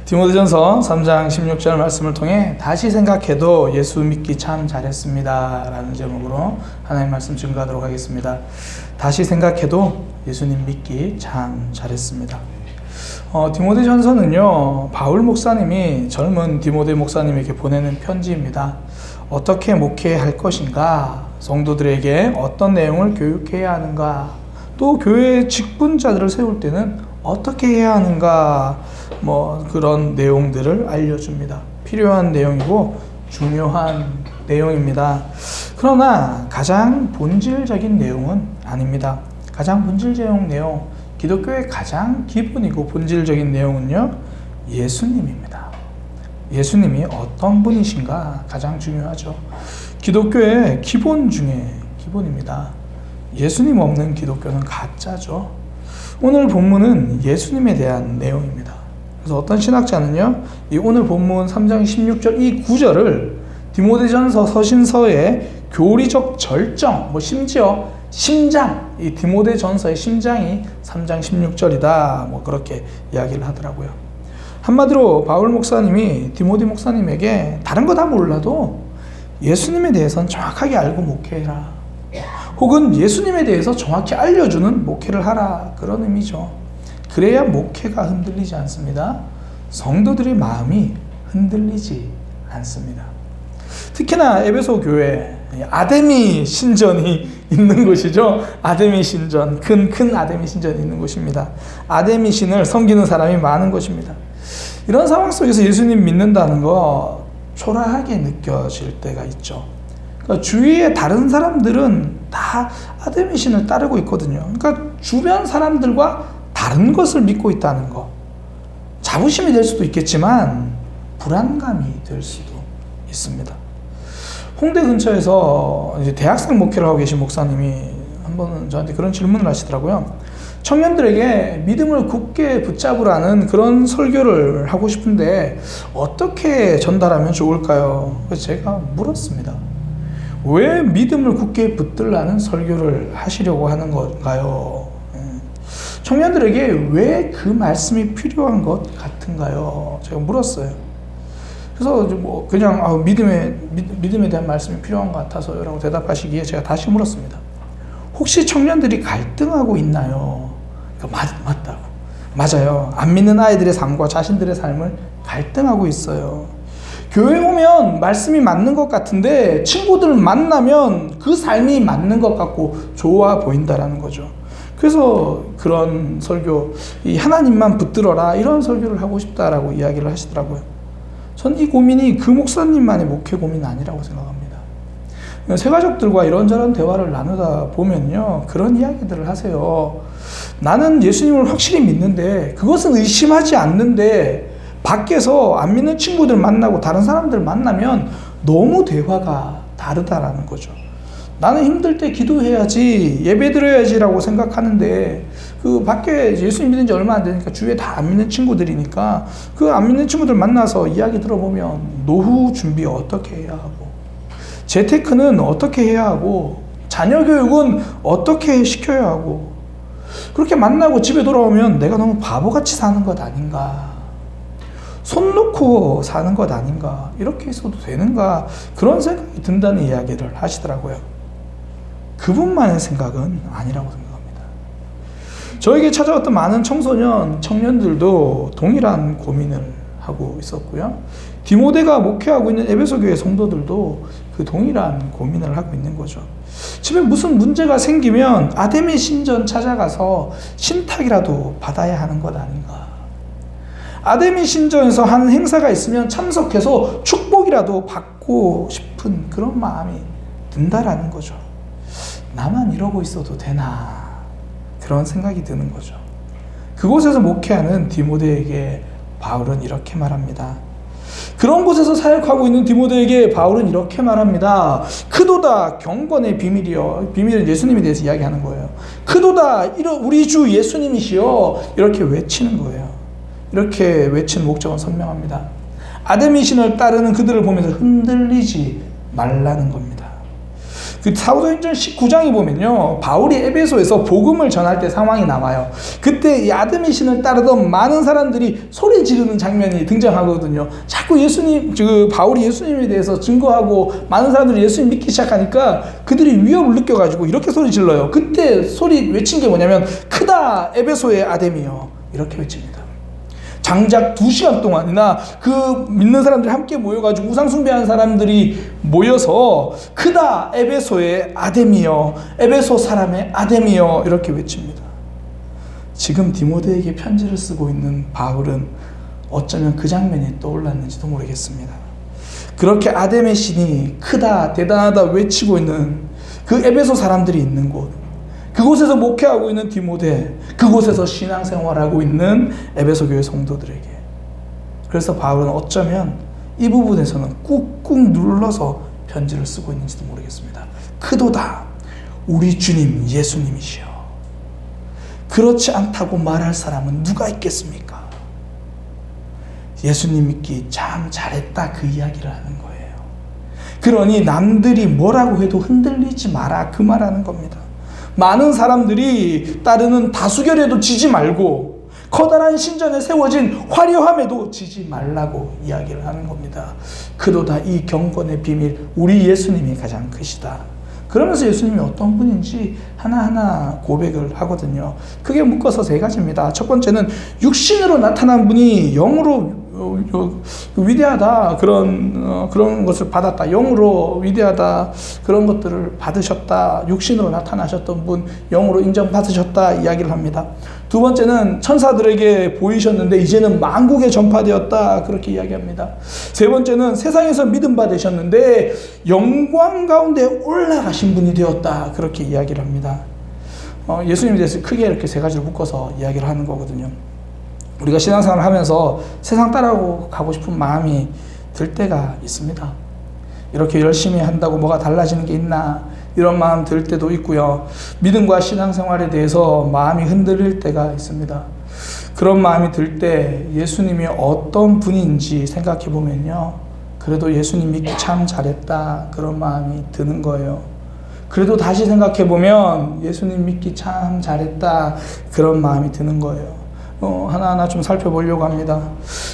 디모데전서 3장 16절 말씀을 통해 다시 생각해도 예수 믿기 참 잘했습니다 라는 제목으로 하나님 말씀 증거하도록 하겠습니다. 다시 생각해도 예수님 믿기 참 잘했습니다. 디모데전서는요, 바울 목사님이 젊은 디모데 목사님에게 보내는 편지입니다. 어떻게 목회할 것인가, 성도들에게 어떤 내용을 교육해야 하는가, 또 교회의 직분자들을 세울 때는 어떻게 해야 하는가, 그런 내용들을 알려줍니다. 필요한 내용이고 중요한 내용입니다. 그러나 가장 본질적인 내용은 아닙니다. 가장 본질적인 내용, 기독교의 가장 기본이고 본질적인 내용은요, 예수님입니다. 예수님이 어떤 분이신가 가장 중요하죠. 기독교의 기본 중에 기본입니다. 예수님 없는 기독교는 가짜죠. 오늘 본문은 예수님에 대한 내용입니다. 그래서 어떤 신학자는요, 이 오늘 본문 3장 16절 이 구절을 디모데전서 서신서의 교리적 절정, 심지어 심장, 이 디모데전서의 심장이 3장 16절이다, 그렇게 이야기를 하더라고요. 한마디로 바울 목사님이 디모데 목사님에게 다른 거 다 몰라도 예수님에 대해서는 정확하게 알고 목회해라, 혹은 예수님에 대해서 정확히 알려주는 목회를 하라, 그런 의미죠. 그래야 목회가 흔들리지 않습니다. 성도들의 마음이 흔들리지 않습니다. 특히나 에베소 교회, 아데미 신전이 있는 곳이죠. 아데미 신전, 큰 아데미 신전이 있는 곳입니다. 아데미 신을 섬기는 사람이 많은 곳입니다. 이런 상황 속에서 예수님 믿는다는 거 초라하게 느껴질 때가 있죠. 그러니까 주위의 다른 사람들은 다 아데미 신을 따르고 있거든요. 그러니까 주변 사람들과 다른 것을 믿고 있다는 거, 자부심이 될 수도 있겠지만 불안감이 될 수도 있습니다. 홍대 근처에서 이제 대학생 목회를 하고 계신 목사님이 한 번은 저한테 그런 질문을 하시더라고요. 청년들에게 믿음을 굳게 붙잡으라는 그런 설교를 하고 싶은데 어떻게 전달하면 좋을까요? 그래서 제가 물었습니다. 왜 믿음을 굳게 붙들라는 설교를 하시려고 하는 건가요? 청년들에게 왜 그 말씀이 필요한 것 같은가요? 제가 물었어요. 그래서 그냥 믿음에 대한 말씀이 필요한 것 같아서요 라고 대답하시기에 제가 다시 물었습니다. 혹시 청년들이 갈등하고 있나요? 맞다고. 맞아요. 안 믿는 아이들의 삶과 자신들의 삶을 갈등하고 있어요. 교회 오면 말씀이 맞는 것 같은데 친구들 만나면 그 삶이 맞는 것 같고 좋아 보인다라는 거죠. 그래서 그런 설교, 이 하나님만 붙들어라, 이런 설교를 하고 싶다라고 이야기를 하시더라고요. 전 이 고민이 그 목사님만의 목회 고민은 아니라고 생각합니다. 새가족들과 이런저런 대화를 나누다 보면요, 그런 이야기들을 하세요. 나는 예수님을 확실히 믿는데 그것은 의심하지 않는데 밖에서 안 믿는 친구들 만나고 다른 사람들 만나면 너무 대화가 다르다라는 거죠. 나는 힘들 때 기도해야지, 예배 드려야지라고 생각하는데 그 밖에 예수님 믿은 지 얼마 안 되니까 주위에 다 안 믿는 친구들이니까 그 안 믿는 친구들 만나서 이야기 들어보면 노후 준비 어떻게 해야 하고, 재테크는 어떻게 해야 하고, 자녀 교육은 어떻게 시켜야 하고, 그렇게 만나고 집에 돌아오면 내가 너무 바보같이 사는 것 아닌가, 손 놓고 사는 것 아닌가, 이렇게 있어도 되는가, 그런 생각이 든다는 이야기를 하시더라고요. 그분만의 생각은 아니라고 생각합니다. 저에게 찾아왔던 많은 청년들도 동일한 고민을 하고 있었고요. 디모데가 목회하고 있는 에베소 교회 성도들도 그 동일한 고민을 하고 있는 거죠. 집에 무슨 문제가 생기면 아데미 신전 찾아가서 신탁이라도 받아야 하는 것 아닌가. 아데미 신전에서 하는 행사가 있으면 참석해서 축복이라도 받고 싶은 그런 마음이 든다라는 거죠. 나만 이러고 있어도 되나, 그런 생각이 드는 거죠. 그곳에서 목회하는 디모데에게 바울은 이렇게 말합니다. 그런 곳에서 사역하고 있는 디모데에게 바울은 이렇게 말합니다. 크도다 경건의 비밀이여. 비밀은 예수님에 대해서 이야기하는 거예요. 크도다 우리 주 예수님이시여. 이렇게 외치는 거예요. 이렇게 외치는 목적은 선명합니다. 아데미 신을 따르는 그들을 보면서 흔들리지 말라는 겁니다. 그 사도행전 19장에 보면요, 바울이 에베소에서 복음을 전할 때 상황이 나와요. 그때 이 아드미 신을 따르던 많은 사람들이 소리 지르는 장면이 등장하거든요. 자꾸 바울이 예수님에 대해서 증거하고 많은 사람들이 예수님 믿기 시작하니까 그들이 위협을 느껴가지고 이렇게 소리 질러요. 그때 소리 외친 게 뭐냐면, 크다 에베소의 아데미여, 이렇게 외칩니다. 장작 2시간 동안이나 그 믿는 사람들이 함께 모여가지고 우상 숭배하는 사람들이 모여서 크다 에베소의 아데미여, 에베소 사람의 아데미여, 이렇게 외칩니다. 지금 디모데에게 편지를 쓰고 있는 바울은 어쩌면 그 장면이 떠올랐는지도 모르겠습니다. 그렇게 아데미 신이 크다 대단하다 외치고 있는 그 에베소 사람들이 있는 곳, 그곳에서 목회하고 있는 디모데, 그곳에서 신앙생활하고 있는 에베소 교회 성도들에게, 그래서 바울은 어쩌면 이 부분에서는 꾹꾹 눌러서 편지를 쓰고 있는지도 모르겠습니다. 크도다 우리 주님 예수님이시여. 그렇지 않다고 말할 사람은 누가 있겠습니까? 예수님 믿기 참 잘했다, 그 이야기를 하는 거예요. 그러니 남들이 뭐라고 해도 흔들리지 마라, 그 말하는 겁니다. 많은 사람들이 따르는 다수결에도 지지 말고 커다란 신전에 세워진 화려함에도 지지 말라고 이야기를 하는 겁니다. 그도다 이 경건의 비밀, 우리 예수님이 가장 크시다. 그러면서 예수님이 어떤 분인지 하나하나 고백을 하거든요. 크게 묶어서 3가지입니다. 첫 번째는 육신으로 나타난 분이 영으로 위대하다, 그런 것을 받았다, 영으로 위대하다, 그런 것들을 받으셨다, 육신으로 나타나셨던 분, 영으로 인정받으셨다 이야기를 합니다. 두 번째는 천사들에게 보이셨는데 이제는 만국에 전파되었다, 그렇게 이야기합니다. 세 번째는 세상에서 믿음 받으셨는데 영광 가운데 올라가신 분이 되었다, 그렇게 이야기를 합니다. 예수님에 대해서 크게 이렇게 3가지로 묶어서 이야기를 하는 거거든요. 우리가 신앙생활을 하면서 세상 따라가고 가고 싶은 마음이 들 때가 있습니다. 이렇게 열심히 한다고 뭐가 달라지는 게 있나, 이런 마음 들 때도 있고요. 믿음과 신앙생활에 대해서 마음이 흔들릴 때가 있습니다. 그런 마음이 들 때 예수님이 어떤 분인지 생각해 보면요, 그래도 예수님 믿기 참 잘했다, 그런 마음이 드는 거예요. 그래도 다시 생각해 보면 예수님 믿기 참 잘했다, 그런 마음이 드는 거예요. 하나하나 좀 살펴보려고 합니다.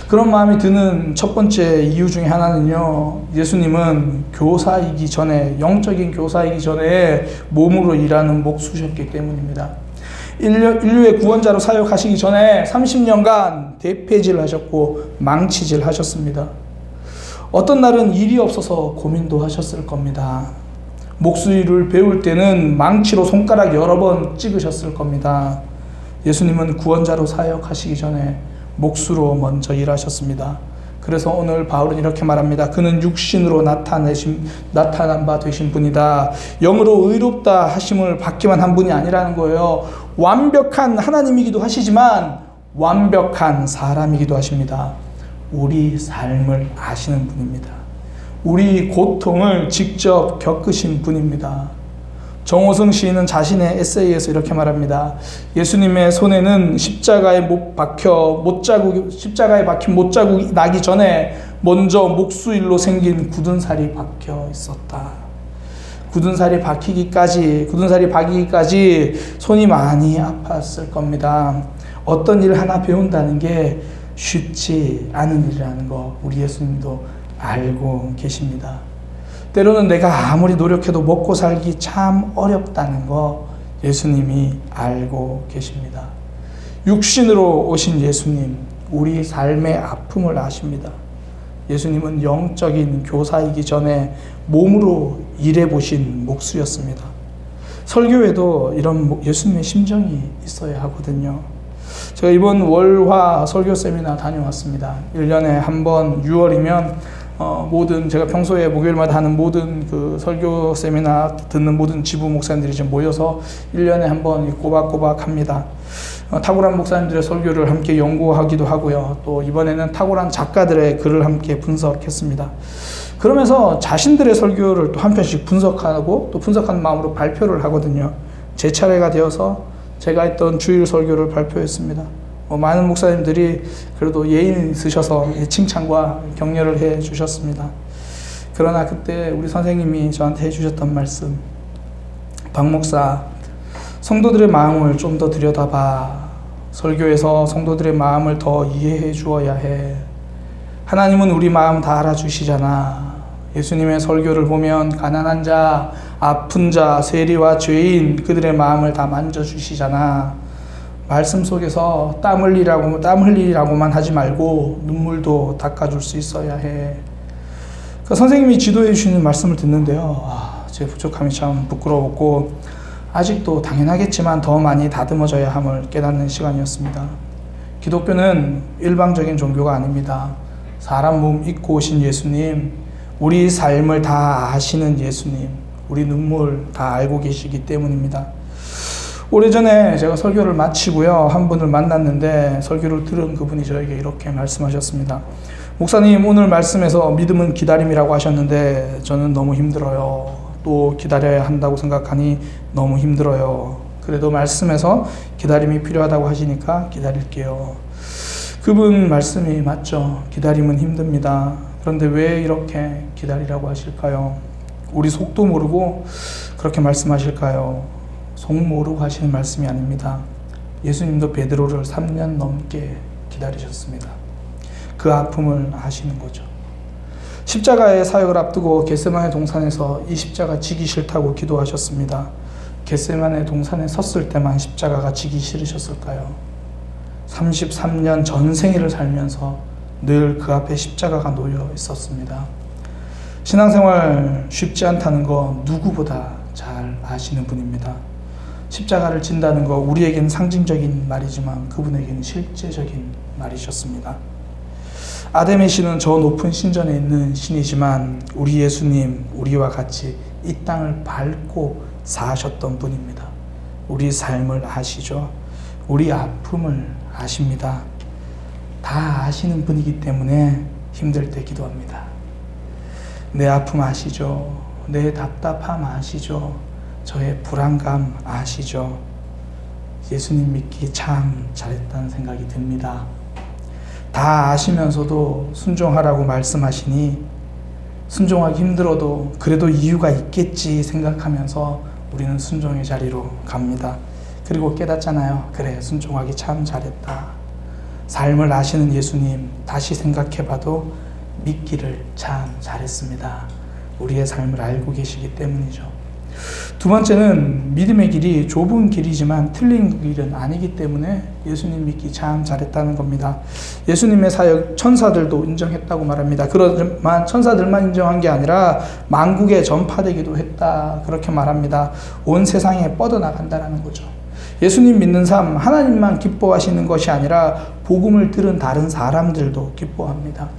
그런 마음이 드는 첫 번째 이유 중에 하나는요, 예수님은 교사이기 전에, 영적인 교사이기 전에 몸으로 일하는 목수셨기 때문입니다. 인류의 구원자로 사역하시기 전에 30년간 대폐질 하셨고 망치질 하셨습니다. 어떤 날은 일이 없어서 고민도 하셨을 겁니다. 목수일을 배울 때는 망치로 손가락 여러 번 찍으셨을 겁니다. 예수님은 구원자로 사역하시기 전에 목수로 먼저 일하셨습니다. 그래서 오늘 바울은 이렇게 말합니다. 그는 육신으로 나타난 바 되신 분이다. 영으로 의롭다 하심을 받기만 한 분이 아니라는 거예요. 완벽한 하나님이기도 하시지만 완벽한 사람이기도 하십니다. 우리 삶을 아시는 분입니다. 우리 고통을 직접 겪으신 분입니다. 정호승 시인은 자신의 에세이에서 이렇게 말합니다. 예수님의 손에는 십자가에 박힌 못자국이 나기 전에 먼저 목수일로 생긴 굳은 살이 박혀 있었다. 굳은 살이 박히기까지 손이 많이 아팠을 겁니다. 어떤 일 하나 배운다는 게 쉽지 않은 일이라는 거 우리 예수님도 알고 계십니다. 때로는 내가 아무리 노력해도 먹고 살기 참 어렵다는 거 예수님이 알고 계십니다. 육신으로 오신 예수님, 우리 삶의 아픔을 아십니다. 예수님은 영적인 교사이기 전에 몸으로 일해보신 목수였습니다. 설교에도 이런 예수님의 심정이 있어야 하거든요. 제가 이번 월화 설교 세미나 다녀왔습니다. 1년에 한 번 6월이면 제가 평소에 목요일마다 하는 모든 그 설교 세미나 듣는 모든 지부 목사님들이 좀 모여서 1년에 한 번 꼬박꼬박 합니다. 탁월한 목사님들의 설교를 함께 연구하기도 하고요. 또 이번에는 탁월한 작가들의 글을 함께 분석했습니다. 그러면서 자신들의 설교를 또 한 편씩 분석하고 또 분석한 마음으로 발표를 하거든요. 제 차례가 되어서 제가 했던 주일 설교를 발표했습니다. 많은 목사님들이 그래도 예의 있으셔서 칭찬과 격려를 해 주셨습니다. 그러나 그때 우리 선생님이 저한테 해 주셨던 말씀, 박 목사, 성도들의 마음을 좀 더 들여다봐. 설교에서 성도들의 마음을 더 이해해 주어야 해. 하나님은 우리 마음 다 알아주시잖아. 예수님의 설교를 보면 가난한 자, 아픈 자, 세리와 죄인, 그들의 마음을 다 만져주시잖아. 말씀 속에서 땀 흘리라고만 하지 말고 눈물도 닦아줄 수 있어야 해. 선생님이 지도해 주시는 말씀을 듣는데요. 제 부족함이 참 부끄러웠고 아직도 당연하겠지만 더 많이 다듬어져야 함을 깨닫는 시간이었습니다. 기독교는 일방적인 종교가 아닙니다. 사람 몸 입고 오신 예수님, 우리 삶을 다 아시는 예수님, 우리 눈물 다 알고 계시기 때문입니다. 오래전에 제가 설교를 마치고요, 한 분을 만났는데 설교를 들은 그분이 저에게 이렇게 말씀하셨습니다. 목사님, 오늘 말씀에서 믿음은 기다림이라고 하셨는데 저는 너무 힘들어요. 또 기다려야 한다고 생각하니 너무 힘들어요. 그래도 말씀에서 기다림이 필요하다고 하시니까 기다릴게요. 그분 말씀이 맞죠. 기다림은 힘듭니다. 그런데 왜 이렇게 기다리라고 하실까요? 우리 속도 모르고 그렇게 말씀하실까요? 속 모르고 하시는 말씀이 아닙니다. 예수님도 베드로를 3년 넘게 기다리셨습니다. 그 아픔을 아시는 거죠. 십자가의 사역을 앞두고 겟세마네 동산에서 이 십자가 지기 싫다고 기도하셨습니다. 겟세마네 동산에 섰을 때만 십자가가 지기 싫으셨을까요? 33년 전생애를 살면서 늘 그 앞에 십자가가 놓여 있었습니다. 신앙생활 쉽지 않다는 거 누구보다 잘 아시는 분입니다. 십자가를 진다는 거 우리에게는 상징적인 말이지만 그분에게는 실제적인 말이셨습니다. 아담의 신은 저 높은 신전에 있는 신이지만 우리 예수님, 우리와 같이 이 땅을 밟고 사셨던 분입니다. 우리 삶을 아시죠? 우리 아픔을 아십니다. 다 아시는 분이기 때문에 힘들 때 기도합니다. 내 아픔 아시죠? 내 답답함 아시죠? 저의 불안감 아시죠? 예수님 믿기 참 잘했다는 생각이 듭니다. 다 아시면서도 순종하라고 말씀하시니 순종하기 힘들어도 그래도 이유가 있겠지 생각하면서 우리는 순종의 자리로 갑니다. 그리고 깨닫잖아요. 그래, 순종하기 참 잘했다. 삶을 아시는 예수님 다시 생각해봐도 믿기를 참 잘했습니다. 우리의 삶을 알고 계시기 때문이죠. 두 번째는 믿음의 길이 좁은 길이지만 틀린 길은 아니기 때문에 예수님 믿기 참 잘했다는 겁니다. 예수님의 사역 천사들도 인정했다고 말합니다. 그렇지만 천사들만 인정한 게 아니라 만국에 전파되기도 했다, 그렇게 말합니다. 온 세상에 뻗어나간다는 거죠. 예수님 믿는 삶, 하나님만 기뻐하시는 것이 아니라 복음을 들은 다른 사람들도 기뻐합니다.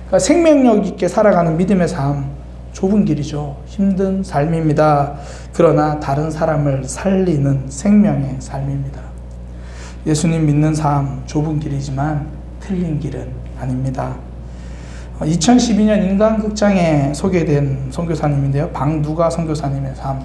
그러니까 생명력 있게 살아가는 믿음의 삶, 좁은 길이죠. 힘든 삶입니다. 그러나 다른 사람을 살리는 생명의 삶입니다. 예수님 믿는 삶, 좁은 길이지만 틀린 길은 아닙니다. 2012년 인간극장에 소개된 선교사님인데요. 박누가 선교사님의 삶.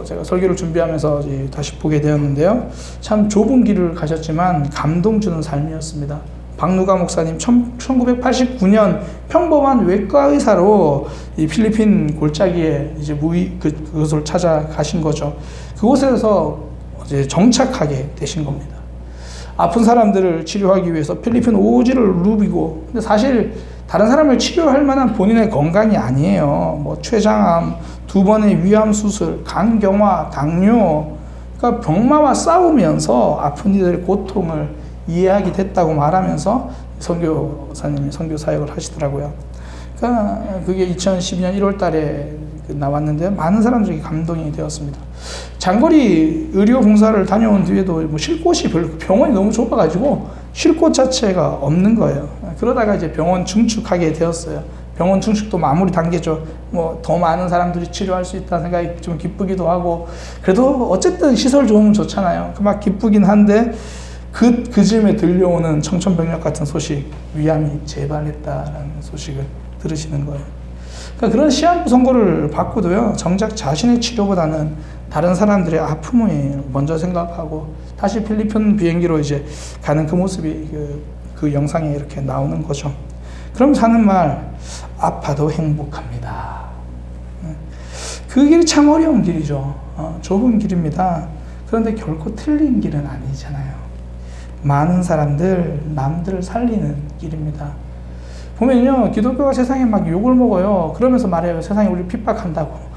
제가 설교를 준비하면서 다시 보게 되었는데요. 참 좁은 길을 가셨지만 감동 주는 삶이었습니다. 박누가 목사님 1989년 평범한 외과 의사로 이 필리핀 골짜기에 이제 그것을 찾아가신 거죠. 그곳에서 이제 정착하게 되신 겁니다. 아픈 사람들을 치료하기 위해서 필리핀 오지를 누비고, 근데 사실 다른 사람을 치료할 만한 본인의 건강이 아니에요. 뭐 췌장암, 2번의 위암 수술, 간경화, 당뇨, 그러니까 병마와 싸우면서 아픈 이들의 고통을 이해하게 됐다고 말하면서 선교사님이 선교 사역을 하시더라고요. 그러니까 그게 2012년 1월 달에 나왔는데 많은 사람들이 감동이 되었습니다. 장거리 의료 봉사를 다녀온 뒤에도 뭐 쉴 곳이 병원이 너무 좁아가지고 쉴 곳 자체가 없는 거예요. 그러다가 이제 병원 증축하게 되었어요. 병원 증축도 마무리 단계죠. 뭐 더 많은 사람들이 치료할 수 있다는 생각이 좀 기쁘기도 하고, 그래도 어쨌든 시설 좋으면 좋잖아요. 막 기쁘긴 한데 그 즈음에 들려오는 청천벽력 같은 소식, 위암이 재발했다라는 소식을 들으시는 거예요. 그러니까 그런 시한부 선고를 받고도요, 정작 자신의 치료보다는 다른 사람들의 아픔을 먼저 생각하고 다시 필리핀 비행기로 이제 가는 그 모습이 그 영상에 이렇게 나오는 거죠. 그럼 하는 말, 아파도 행복합니다. 그 길이 참 어려운 길이죠. 좁은 길입니다. 그런데 결코 틀린 길은 아니잖아요. 많은 사람들, 남들을 살리는 길입니다. 보면요, 기독교가 세상에 막 욕을 먹어요. 그러면서 말해요. 세상이 우리를 핍박한다고.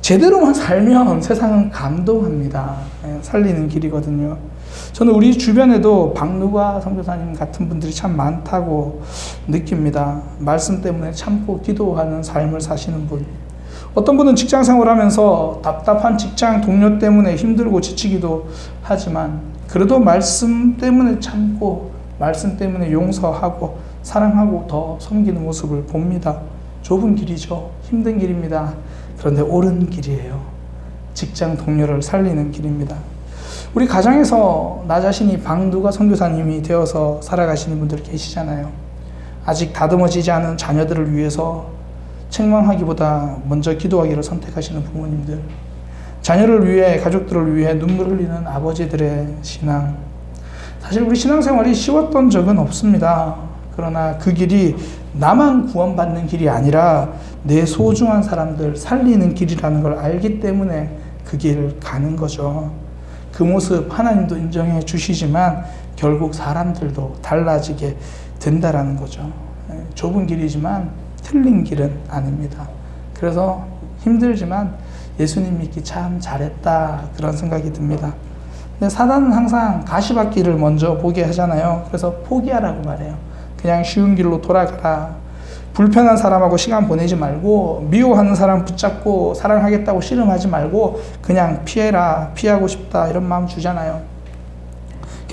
제대로만 살면 세상은 감동합니다. 살리는 길이거든요. 저는 우리 주변에도 박누가 선교사님 같은 분들이 참 많다고 느낍니다. 말씀 때문에 참고 기도하는 삶을 사시는 분. 어떤 분은 직장 생활하면서 답답한 직장 동료 때문에 힘들고 지치기도 하지만 그래도 말씀 때문에 참고 말씀 때문에 용서하고 사랑하고 더 섬기는 모습을 봅니다. 좁은 길이죠. 힘든 길입니다. 그런데 옳은 길이에요. 직장 동료를 살리는 길입니다. 우리 가정에서 나 자신이 박누가 선교사님이 되어서 살아가시는 분들 계시잖아요. 아직 다듬어지지 않은 자녀들을 위해서 책망하기보다 먼저 기도하기를 선택하시는 부모님들, 자녀를 위해, 가족들을 위해 눈물 흘리는 아버지들의 신앙. 사실 우리 신앙생활이 쉬웠던 적은 없습니다. 그러나 그 길이 나만 구원받는 길이 아니라 내 소중한 사람들 살리는 길이라는 걸 알기 때문에 그 길을 가는 거죠. 그 모습 하나님도 인정해 주시지만 결국 사람들도 달라지게 된다라는 거죠. 좁은 길이지만 틀린 길은 아닙니다. 그래서 힘들지만 예수님 믿기 참 잘했다 그런 생각이 듭니다. 근데 사단은 항상 가시밭길을 먼저 보게 하잖아요. 그래서 포기하라고 말해요. 그냥 쉬운 길로 돌아가라. 불편한 사람하고 시간 보내지 말고 미워하는 사람 붙잡고 사랑하겠다고 씨름하지 말고 그냥 피해라. 피하고 싶다 이런 마음 주잖아요.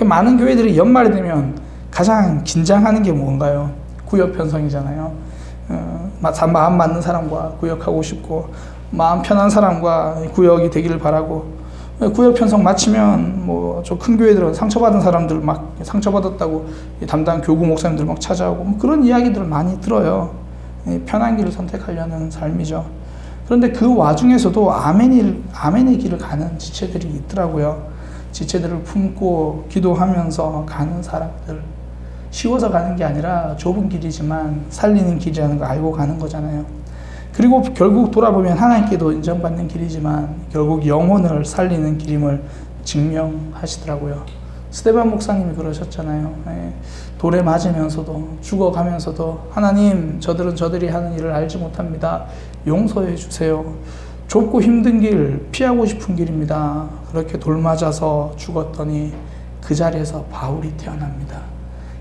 많은 교회들이 연말이 되면 가장 긴장하는 게 뭔가요? 구역 편성이잖아요. 마음 맞는 사람과 구역하고 싶고 마음 편한 사람과 구역이 되기를 바라고 구역 편성 마치면 뭐 저 큰 교회들은 상처받은 사람들 막 상처받았다고 담당 교구 목사님들 막 찾아오고 뭐 그런 이야기들을 많이 들어요. 편한 길을 선택하려는 삶이죠. 그런데 그 와중에서도 아멘의 길을 가는 지체들이 있더라고요. 지체들을 품고 기도하면서 가는 사람들. 쉬워서 가는 게 아니라 좁은 길이지만 살리는 길이라는 거 알고 가는 거잖아요. 그리고 결국 돌아보면 하나님께도 인정받는 길이지만 결국 영혼을 살리는 길임을 증명하시더라고요. 스데반 목사님이 그러셨잖아요. 돌에 맞으면서도 죽어가면서도 하나님 저들은 저들이 하는 일을 알지 못합니다. 용서해 주세요. 좁고 힘든 길, 피하고 싶은 길입니다. 그렇게 돌 맞아서 죽었더니 그 자리에서 바울이 태어납니다.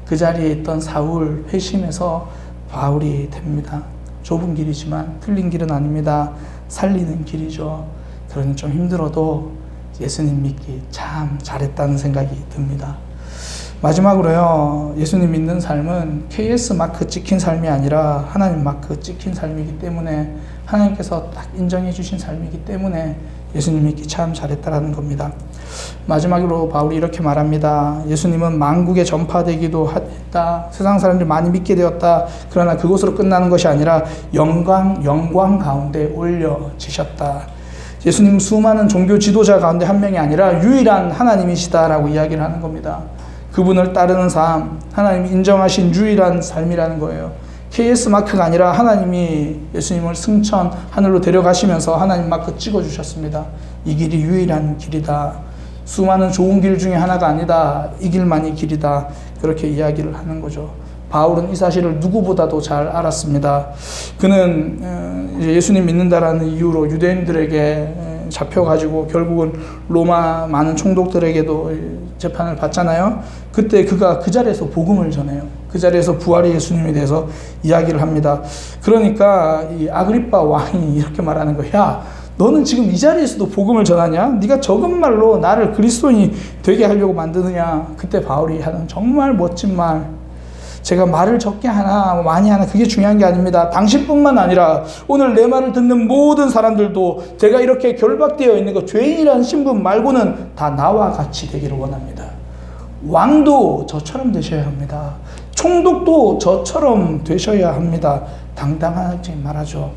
그 자리에 있던 사울 회심해서 바울이 됩니다. 좁은 길이지만 틀린 길은 아닙니다. 살리는 길이죠. 그러니 좀 힘들어도 예수님 믿기 참 잘했다는 생각이 듭니다. 마지막으로요. 예수님 믿는 삶은 KS 마크 찍힌 삶이 아니라 하나님 마크 찍힌 삶이기 때문에 하나님께서 딱 인정해 주신 삶이기 때문에 예수님 믿기 참 잘했다라는 겁니다. 마지막으로 바울이 이렇게 말합니다. 예수님은 만국에 전파되기도 했다. 세상 사람들이 많이 믿게 되었다. 그러나 그것으로 끝나는 것이 아니라 영광 가운데 올려지셨다. 예수님 수많은 종교 지도자 가운데 한 명이 아니라 유일한 하나님이시다라고 이야기를 하는 겁니다. 그분을 따르는 삶, 하나님이 인정하신 유일한 삶이라는 거예요. KS 마크가 아니라 하나님이 예수님을 승천 하늘로 데려가시면서 하나님 마크 찍어주셨습니다. 이 길이 유일한 길이다. 수많은 좋은 길 중에 하나가 아니다. 이 길만이 길이다. 그렇게 이야기를 하는 거죠. 바울은 이 사실을 누구보다도 잘 알았습니다. 그는 예수님 믿는다라는 이유로 유대인들에게 잡혀가지고 결국은 로마 많은 총독들에게도 재판을 받잖아요. 그때 그가 그 자리에서 복음을 전해요. 그 자리에서 부활의 예수님에 대해서 이야기를 합니다. 그러니까 이 아그리빠 왕이 이렇게 말하는 거야. 야, 너는 지금 이 자리에서도 복음을 전하냐? 네가 적은 말로 나를 그리스도인이 되게 하려고 만드느냐? 그때 바울이 하는 정말 멋진 말. 제가 말을 적게 하나 많이 하나 그게 중요한 게 아닙니다. 당신뿐만 아니라 오늘 내 말을 듣는 모든 사람들도 제가 이렇게 결박되어 있는 것 죄인이라는 신분 말고는 다 나와 같이 되기를 원합니다. 왕도 저처럼 되셔야 합니다. 총독도 저처럼 되셔야 합니다. 당당하게 말하죠.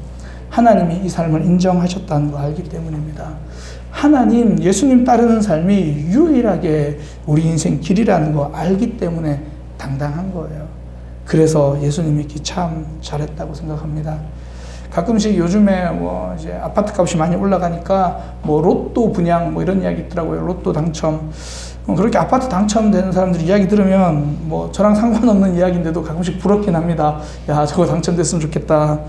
하나님이 이 삶을 인정하셨다는 거 알기 때문입니다. 하나님, 예수님 따르는 삶이 유일하게 우리 인생 길이라는 거 알기 때문에 당당한 거예요. 그래서 예수님 믿기 참 잘했다고 생각합니다. 가끔씩 요즘에 뭐 이제 아파트 값이 많이 올라가니까 뭐 로또 분양 뭐 이런 이야기 있더라고요. 로또 당첨. 그렇게 아파트 당첨되는 사람들이 이야기 들으면 뭐 저랑 상관없는 이야기인데도 가끔씩 부럽긴 합니다. 야, 저거 당첨됐으면 좋겠다.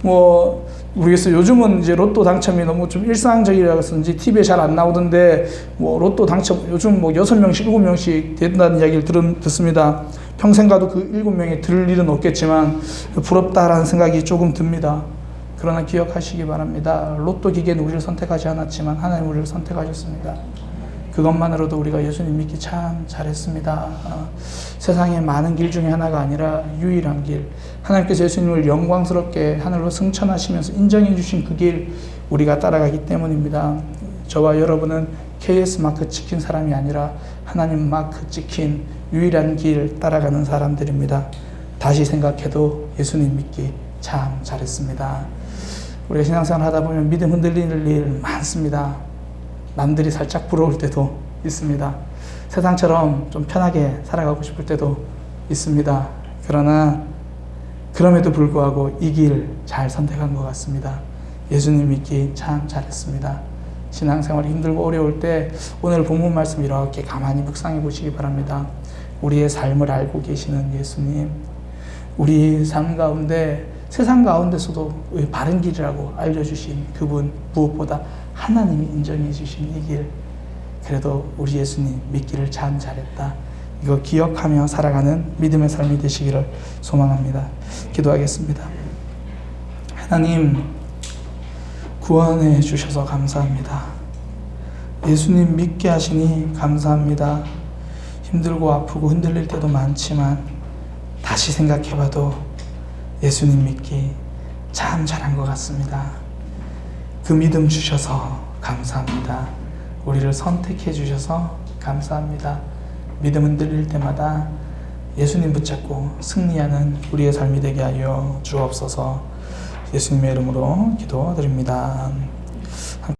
뭐 모르겠어요. 요즘은 이제 로또 당첨이 너무 좀 일상적이라서인지 TV에 잘 안 나오던데 뭐 로또 당첨 요즘 뭐 6명씩 7명씩 된다는 이야기를 듣습니다. 평생 가도 그 7명이 들을 일은 없겠지만 부럽다라는 생각이 조금 듭니다. 그러나 기억하시기 바랍니다. 로또 기계는 우리를 선택하지 않았지만 하나님 우리를 선택하셨습니다. 그것만으로도 우리가 예수님 믿기 참 잘했습니다. 세상에 많은 길 중에 하나가 아니라 유일한 길, 하나님께서 예수님을 영광스럽게 하늘로 승천하시면서 인정해 주신 그 길 우리가 따라가기 때문입니다. 저와 여러분은 KS 마크 찍힌 사람이 아니라 하나님 마크 찍힌 유일한 길 따라가는 사람들입니다. 다시 생각해도 예수님 믿기 참 잘했습니다. 우리가 신앙생활 하다 보면 믿음 흔들리는 일 많습니다. 남들이 살짝 부러울 때도 있습니다. 세상처럼 좀 편하게 살아가고 싶을 때도 있습니다. 그러나 그럼에도 불구하고 이 길 잘 선택한 것 같습니다. 예수님 믿기 참 잘했습니다. 신앙생활이 힘들고 어려울 때 오늘 본문 말씀 이렇게 가만히 묵상해 보시기 바랍니다. 우리의 삶을 알고 계시는 예수님, 우리 삶 가운데 세상 가운데서도 바른 길이라고 알려주신 그분, 무엇보다 하나님이 인정해 주신 이 길, 그래도 우리 예수님 믿기를 참 잘했다. 이거 기억하며 살아가는 믿음의 삶이 되시기를 소망합니다. 기도하겠습니다. 하나님, 구원해 주셔서 감사합니다. 예수님 믿게 하시니 감사합니다. 힘들고 아프고 흔들릴 때도 많지만 다시 생각해봐도 예수님 믿기 참 잘한 것 같습니다. 그 믿음 주셔서 감사합니다. 우리를 선택해 주셔서 감사합니다. 믿음 흔들릴 때마다 예수님 붙잡고 승리하는 우리의 삶이 되게 하여 주옵소서. 예수님의 이름으로 기도드립니다.